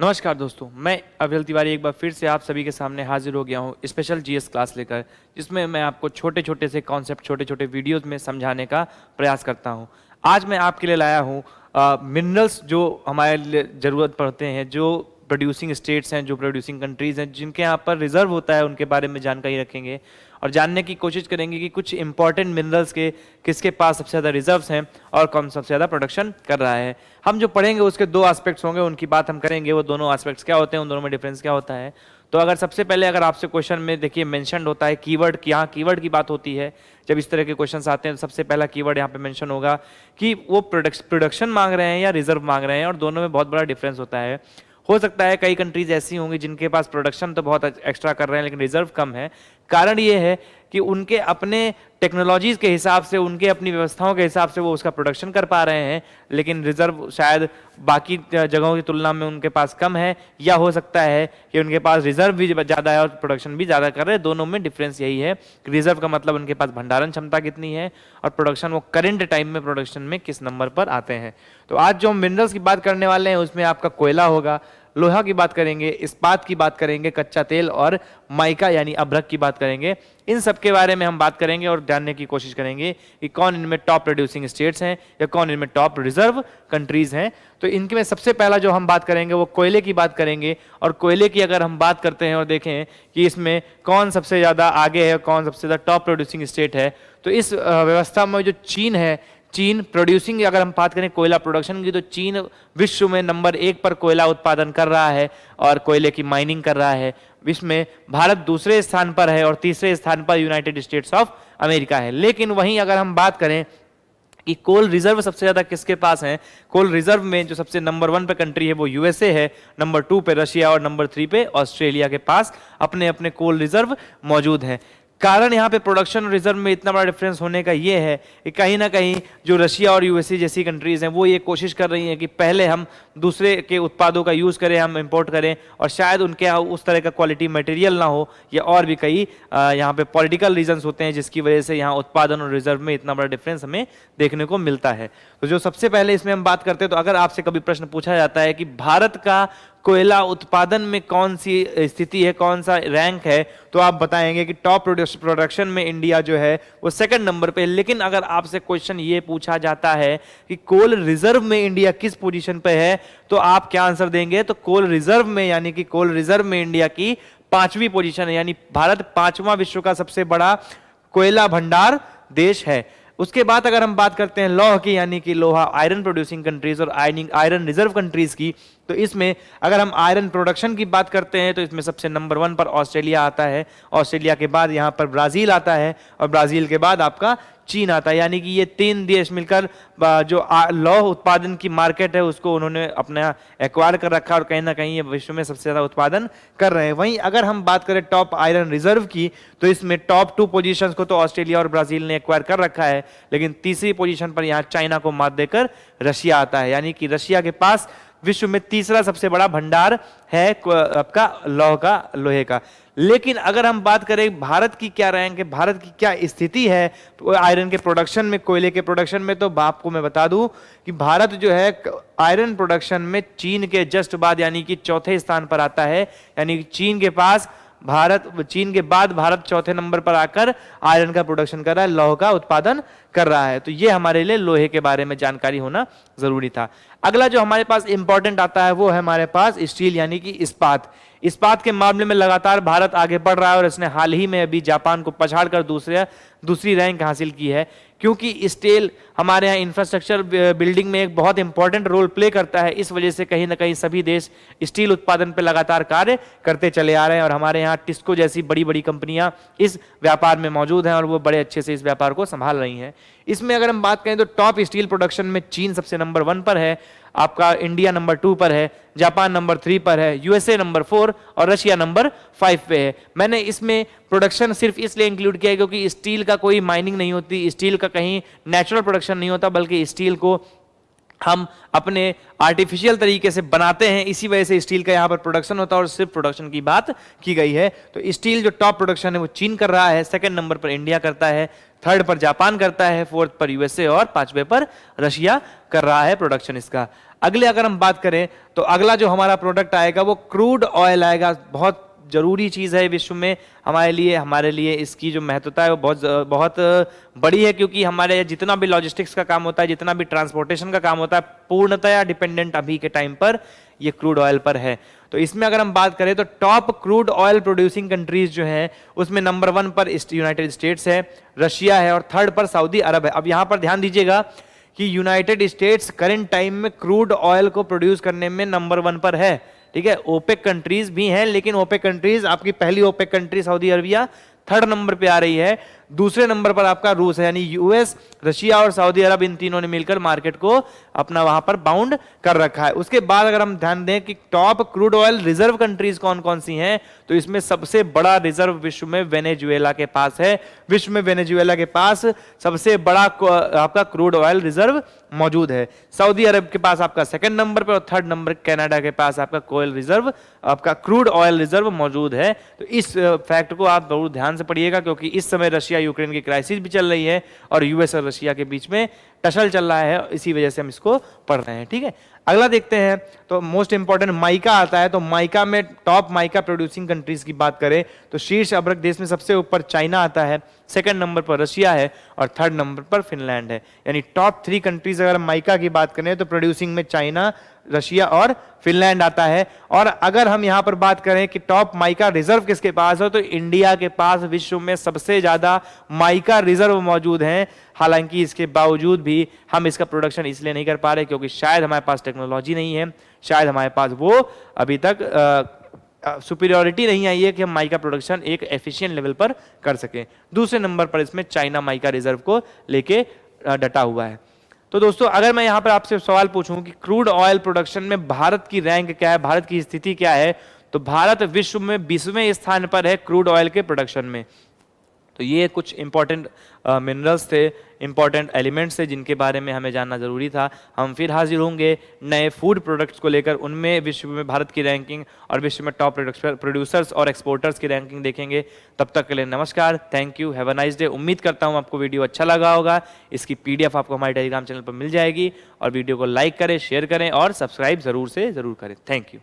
नमस्कार दोस्तों, मैं अविल तिवारी एक बार फिर से आप सभी के सामने हाजिर हो गया हूँ स्पेशल जीएस क्लास लेकर, जिसमें मैं आपको छोटे छोटे से कॉन्सेप्ट छोटे छोटे वीडियोस में समझाने का प्रयास करता हूँ। आज मैं आपके लिए लाया हूँ मिनरल्स जो हमारे लिए ज़रूरत पड़ते हैं, जो प्रोड्यूसिंग स्टेट्स हैं, जो प्रोड्यूसिंग कंट्रीज़ हैं, जिनके यहाँ पर रिजर्व होता है, उनके बारे में जानकारी रखेंगे और जानने की कोशिश करेंगे कि कुछ इंपॉर्टेंट मिनरल्स के किसके पास सबसे ज़्यादा रिजर्व्स हैं और कौन सबसे ज़्यादा प्रोडक्शन कर रहा है। हम जो पढ़ेंगे उसके दो एस्पेक्ट्स होंगे, उनकी बात हम करेंगे। वो दोनों एस्पेक्ट्स क्या होते हैं, उन दोनों में डिफरेंस क्या होता है। तो अगर सबसे पहले अगर आपसे क्वेश्चन में देखिए मेंशन होता है कीवर्ड की, यहाँ कीवर्ड की बात होती है। जब इस तरह के क्वेश्चंस आते हैं तो सबसे पहला कीवर्ड यहाँ पे मेंशन होगा कि वो प्रोडक्शन मांग रहे हैं या रिजर्व मांग रहे हैं, और दोनों में बहुत बड़ा डिफरेंस होता है। हो सकता है कई कंट्रीज ऐसी होंगी जिनके पास प्रोडक्शन तो बहुत एक्स्ट्रा कर रहे हैं लेकिन रिजर्व कम है। कारण ये है कि उनके अपने टेक्नोलॉजीज के हिसाब से, उनके अपनी व्यवस्थाओं के हिसाब से वो उसका प्रोडक्शन कर पा रहे हैं, लेकिन रिजर्व शायद बाकी जगहों की तुलना में उनके पास कम है। या हो सकता है कि उनके पास रिजर्व भी ज़्यादा है और प्रोडक्शन भी ज़्यादा कर रहे हैं। दोनों में डिफरेंस यही है कि रिजर्व का मतलब उनके पास भंडारण क्षमता कितनी है, और प्रोडक्शन वो करेंट टाइम में प्रोडक्शन में किस नंबर पर आते हैं। तो आज जो हम मिनरल्स की बात करने वाले हैं उसमें आपका कोयला होगा, लोहा की बात करेंगे, इस्पात की बात करेंगे, कच्चा तेल और माइका यानी अभ्रक की बात करेंगे। इन सब के बारे में हम बात करेंगे और जानने की कोशिश करेंगे कि कौन इनमें टॉप प्रोड्यूसिंग स्टेट्स हैं या कौन इनमें टॉप रिजर्व कंट्रीज हैं। तो इनके में सबसे पहला जो हम बात करेंगे वो कोयले की बात करेंगे। और कोयले की अगर हम बात करते हैं और देखें कि इसमें कौन सबसे ज़्यादा आगे है, कौन सबसे ज़्यादा टॉप प्रोड्यूसिंग स्टेट है, तो इस व्यवस्था में जो चीन है, चीन प्रोड्यूसिंग, अगर हम बात करें कोयला प्रोडक्शन की, तो चीन विश्व में नंबर 1 पर कोयला उत्पादन कर रहा है और कोयले की माइनिंग कर रहा है। विश्व में भारत दूसरे स्थान पर है और तीसरे स्थान पर यूनाइटेड स्टेट्स ऑफ अमेरिका है। लेकिन वहीं अगर हम बात करें कि कोल रिजर्व सबसे ज्यादा किसके पास है, कोल रिजर्व में जो सबसे नंबर 1 पे कंट्री है वो यूएसए है, नंबर 2 पे रशिया और नंबर 3 पे ऑस्ट्रेलिया के पास अपने अपने कोल रिजर्व मौजूद है। कारण यहाँ पे प्रोडक्शन और रिजर्व में इतना बड़ा डिफरेंस होने का ये है कि कहीं ना कहीं जो रशिया और यूएसए जैसी कंट्रीज हैं वो ये कोशिश कर रही हैं कि पहले हम दूसरे के उत्पादों का यूज़ करें, हम इंपोर्ट करें, और शायद उनके यहाँ उस तरह का क्वालिटी मटेरियल ना हो, या और भी कई यहाँ पे पॉलिटिकल रीजंस होते हैं जिसकी वजह से यहाँ उत्पादन और रिजर्व में इतना बड़ा डिफरेंस हमें देखने को मिलता है। तो जो सबसे पहले इसमें हम बात करते हैं, तो अगर आपसे कभी प्रश्न पूछा जाता है कि भारत का कोयला उत्पादन में कौन सी स्थिति है, कौन सा रैंक है, तो आप बताएंगे कि टॉप प्रोडक्शन में इंडिया जो है वो सेकंड नंबर पे। लेकिन अगर आपसे क्वेश्चन ये पूछा जाता है कि कोल रिजर्व में इंडिया किस पोजीशन पे है, तो आप क्या आंसर देंगे? तो कोल रिजर्व में, यानी कि कोल रिजर्व में इंडिया की 5वीं पोजीशन है, यानी भारत 5वां विश्व का सबसे बड़ा कोयला भंडार देश है। उसके बाद अगर हम बात करते हैं लौह की, यानी कि लोहा आयरन प्रोड्यूसिंग कंट्रीज और आयरन रिजर्व कंट्रीज की, तो इसमें अगर हम आयरन प्रोडक्शन की बात करते हैं तो इसमें सबसे नंबर 1 पर ऑस्ट्रेलिया आता है, ऑस्ट्रेलिया के बाद यहाँ पर ब्राजील आता है, और ब्राजील के बाद आपका चीन आता है। यानी कि ये 3 देश मिलकर जो लौह उत्पादन की मार्केट है उसको उन्होंने अपना एक्वायर कर रखा, और कहीं ना कहीं ये विश्व में सबसे ज्यादा उत्पादन कर रहे हैं। वहीं अगर हम बात करें टॉप आयरन रिजर्व की, तो इसमें टॉप 2 पोजीशंस को तो ऑस्ट्रेलिया और ब्राजील ने एक्वायर कर रखा है, लेकिन तीसरी पोजीशन पर यहाँ चाइना को मात देकर रशिया आता है। यानी कि रशिया के पास विश्व में तीसरा सबसे बड़ा भंडार है आपका लोहे का। लेकिन अगर हम बात करें भारत की क्या रैंक है, भारत की क्या स्थिति है तो आयरन के प्रोडक्शन में, कोयले के प्रोडक्शन में, तो आपको मैं बता दूं कि भारत जो है आयरन प्रोडक्शन में चीन के जस्ट बाद, यानी कि चौथे स्थान पर आता है। यानी कि चीन के बाद भारत चौथे नंबर पर आकर आयरन का प्रोडक्शन कर रहा है, लौह का उत्पादन कर रहा है। तो ये हमारे लिए लोहे के बारे में जानकारी होना जरूरी था। अगला जो हमारे पास इंपॉर्टेंट आता है वो है हमारे पास स्टील, यानी कि इस्पात। इस्पात के मामले में लगातार भारत आगे बढ़ रहा है और इसने हाल ही में अभी जापान को पछाड़कर दूसरी रैंक हासिल की है, क्योंकि स्टील हमारे यहाँ इंफ्रास्ट्रक्चर बिल्डिंग में एक बहुत इंपॉर्टेंट रोल प्ले करता है। इस वजह से कहीं ना कहीं सभी देश स्टील उत्पादन पर लगातार कार्य करते चले आ रहे हैं, और हमारे यहाँ टिस्को जैसी बड़ी बड़ी कंपनियां इस व्यापार में मौजूद हैं और वो बड़े अच्छे से इस व्यापार को संभाल रही हैं। इसमें अगर हम बात करें तो टॉप स्टील प्रोडक्शन में चीन सबसे नंबर 1 पर है, आपका इंडिया नंबर 2 पर है, जापान नंबर 3 पर है, यूएसए नंबर 4 और रशिया नंबर 5 पे है। मैंने इसमें प्रोडक्शन सिर्फ इसलिए इंक्लूड किया है क्योंकि स्टील का कोई माइनिंग नहीं होती, स्टील का कहीं नेचुरल प्रोडक्शन नहीं होता, बल्कि स्टील को हम अपने आर्टिफिशियल तरीके से बनाते हैं, इसी वजह से स्टील का यहाँ पर प्रोडक्शन होता है। और सिर्फ प्रोडक्शन की बात की गई है तो स्टील जो टॉप प्रोडक्शन है वो चीन कर रहा है, सेकंड नंबर पर इंडिया करता है, थर्ड पर जापान करता है, फोर्थ पर यूएसए और पांचवें पर रशिया कर रहा है प्रोडक्शन इसका। अगले अगर हम बात करें तो अगला जो हमारा प्रोडक्ट आएगा वो क्रूड ऑयल आएगा। बहुत जरूरी चीज है विश्व में हमारे लिए इसकी जो महत्वता है वो बहुत बड़ी है, क्योंकि हमारे जितना भी लॉजिस्टिक्स का काम होता है, जितना भी ट्रांसपोर्टेशन का काम होता है, पूर्णतया डिपेंडेंट अभी के टाइम पर ये क्रूड ऑयल पर है। तो इसमें अगर हम बात करें तो top crude oil producing countries जो हैं उसमें नंबर 1 पर यूनाइटेड स्टेट्स है, रशिया है और थर्ड पर सऊदी अरब है। अब यहां पर ध्यान दीजिएगा कि यूनाइटेड स्टेट्स करंट टाइम में क्रूड ऑयल को प्रोड्यूस करने में नंबर 1 पर है। ठीक है, ओपेक कंट्रीज भी हैं, लेकिन ओपेक कंट्रीज, आपकी पहली OPEC country Saudi Arabia third number पे आ रही है, दूसरे नंबर पर आपका रूस है, यानी यूएस, रशिया और सऊदी अरब, इन तीनों ने मिलकर मार्केट को अपना वहां पर बाउंड कर रखा है। उसके बाद अगर हम ध्यान दें कि top crude oil reserve countries कौन कौन सी हैं, तो इसमें सबसे बड़ा रिजर्व विश्व में वेनेजुएला के पास है। विश्व में वेनेजुएला के पास सबसे बड़ा आपका क्रूड ऑयल रिजर्व मौजूद है। सऊदी अरब के पास आपका सेकंड नंबर पर और थर्ड नंबर कनाडा के पास आपका कोयल रिजर्व, आपका क्रूड ऑयल रिजर्व मौजूद है। तो इस फैक्ट को आप जरूर ध्यान से पढ़िएगा, क्योंकि इस समय रशिया यूक्रेन की क्राइसिस भी चल रही है और यूएस और रशिया के बीच में टसल चल रहा है, इसी वजह से हम इसको पढ़ रहे हैं। ठीक है, अगला देखते हैं तो मोस्ट इंपॉर्टेंट माइका आता है। तो माइका में टॉप माइका प्रोड्यूसिंग कंट्रीज की बात करें तो शीर्ष अब्रक देश में सबसे ऊपर चाइना आता है, सेकंड नंबर पर रशिया है और थर्ड नंबर पर फिनलैंड है। यानी टॉप 3 कंट्रीज अगर माइका की बात करें तो प्रोड्यूसिंग में चाइना, रशिया और फिनलैंड आता है। और अगर हम यहां पर बात करें कि टॉप माइका रिजर्व किसके पास है, तो इंडिया के पास विश्व में सबसे ज्यादा माइका रिजर्व मौजूद हैं। हालांकि इसके बावजूद भी हम इसका प्रोडक्शन इसलिए नहीं कर पा रहे क्योंकि शायद हमारे पास टेक्नोलॉजी नहीं है, शायद हमारे पास वो अभी तक सुपीरियरिटी नहीं आई है कि हम माइका प्रोडक्शन एक एफिशिएंट लेवल पर कर सकें। दूसरे नंबर पर इसमें चाइना माइका रिजर्व को लेके डटा हुआ है। तो दोस्तों, अगर मैं यहां पर आपसे सवाल पूछूं कि क्रूड ऑयल प्रोडक्शन में भारत की रैंक क्या है, भारत की स्थिति क्या है, तो भारत विश्व में 20वें स्थान पर है क्रूड ऑयल के प्रोडक्शन में। तो ये कुछ इंपॉर्टेंट मिनरल्स थे, इंपॉर्टेंट एलिमेंट्स थे जिनके बारे में हमें जानना जरूरी था। हम फिर हाजिर होंगे नए फूड प्रोडक्ट्स को लेकर, उनमें विश्व में भारत की रैंकिंग और विश्व में टॉप प्रोड्यूसर्स और एक्सपोर्टर्स की रैंकिंग देखेंगे। तब तक के लिए नमस्कार, thank you, have a nice day. उम्मीद करता हूँ आपको वीडियो अच्छा लगा होगा। इसकी PDF आपको हमारे टेलीग्राम चैनल पर मिल जाएगी और वीडियो को लाइक करें, शेयर करें और सब्सक्राइब जरूर से जरूर करें। Thank you.